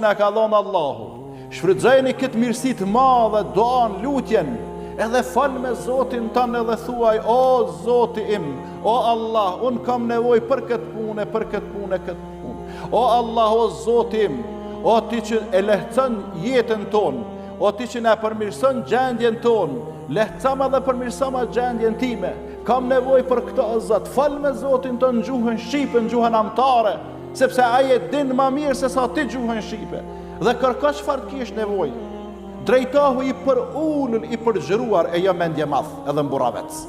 na ka dhënë Allahu. Shfrytëzoni këtë mirësi të madhe, duan, lutjen, edhe fal me Zotin tënë edhe thuaj: o Zoti im, o Allah, unë kam nevojë për këtë punë, këtë punë. O Allah, o Zoti im, o ti që e lehtëson jetën tonë, o ti që na përmirëson gjendjen tonë, lehtësama dhe përmirësama gjendjen time. Kam nevojë për këtë o Zot. Fal me Zotin tënë në gjuhën shqipe, në gjuhën amtare, sepse ai e din më mirë se sa ti gjuhën shqipe. Dhe kërko çfarë kish nevojë. Drejtohu i për ulën, i përgjëruar, e jo mendje madh, edhe mburravec.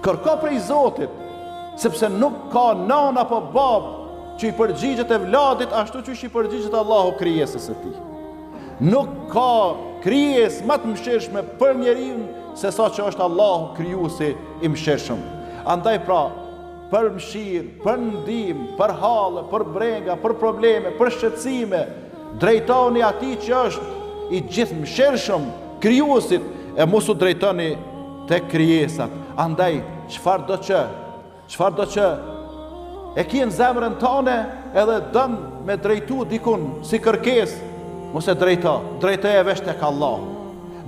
Kërko prej Zotit, sepse nuk ka nan apo bab që i përgjigjet e vladit ashtu që i përgjigjet Allahu krijesës së tij. Nuk ka krijesë më të mëshirshme për njeriu se sa që është Allahu krijuesi i mëshirshëm. Andaj pra, për mëshirë, për ndihmë, për halle, për brenga, për probleme, për shqetësime, drejtoni atij që është i gjithë mëshirshëm, krijuesit, e mos u drejtoni tek krijesat. Andaj, çfarë do që e ki në zemrën tënde edhe dën me drejtu dikun si kërkesë, mos e drejtoje veç tek Allahu.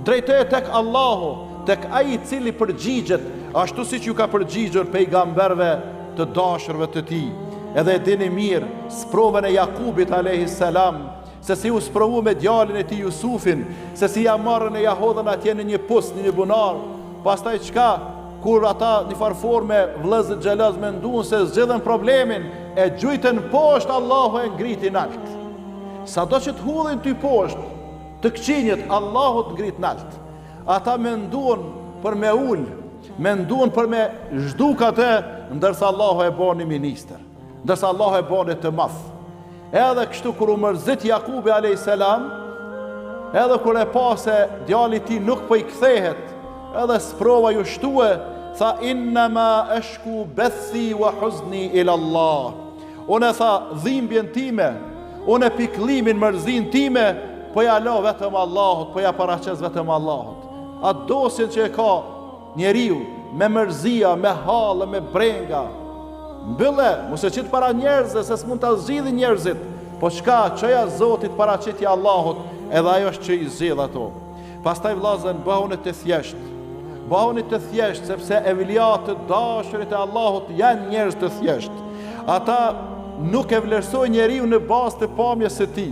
Drejtoje tek Allahu, tek ai i cili përgjigjet ashtu siç ju ka përgjigjur pejgamberëve të dashurve të tij. Edhe e dini mirë sprovën e Jakubit alayhis salam, se si u sprovu me djalin e tij Jusufin, se si ja marrën e ja hodhën atje në një pus, në një bunar. Pastaj çka? Kur ata një farfor me vëllezër xheloz menduan se zgjidhen problemin, e gjujtën poshtë, Allahu e ngriti nalt. Sado që të hudhin ty poshtë, të këqinjet, Allahu të ngrit nalt. Ata menduan për me ul, menduan për me zhduk atë, ndërsa Allahu e bën ministër, ndërsa Allahu e bën të madh. Edhe kështu kur u mërzit Jakubi alayhis salam, edhe kur e pa se djali i tij nuk po i kthehet, edhe sprova ju shtue, tha: innama ashku bathi wa huzni ila Allah. Unë tha dhimbjen time, unë pikëllimin, mërzin time, po ja lo vetëm Allahut, po ja paraqes vetëm Allahut. Atë dosjen që e ka njeriu me mërzia, me hallë, me brenga, mbylle, mos e qit para njerëzve, se s'mund ta zgjidhin njerëzit. Po çka çoja Zotit paraqitja Allahut, edhe ajo është që i zgjidh ato. Pastaj vllazën bëhuni të thjeshtë. Bëhuni të thjeshtë, sepse evliat të dashurit e Allahut janë njerëz të thjeshtë. Ata nuk e vlerësojnë njeriu në bazë të pamjes së tij.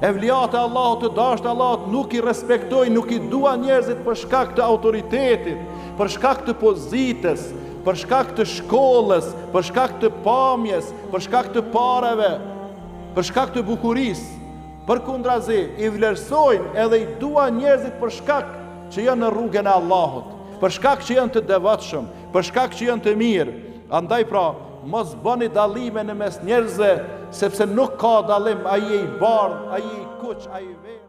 Evliat e Allahut të dashur të Allahut nuk i respektojnë, nuk i duan njerëzit për shkak të autoritetit, për shkak të pozitës, për shkak të shkollës, për shkak të pamjes, për shkak të parave, për shkak të bukurisë. Përkundrazi, i vlerësojnë edhe i duan njerëzit për shkak që janë në rrugën e Allahut, për shkak që janë të devotshëm, për shkak që janë të mirë. Andaj pra, mos bëni dallime në mes njerëzve, sepse nuk ka dallim, ai i bardh, ai i kuq, ai i verë.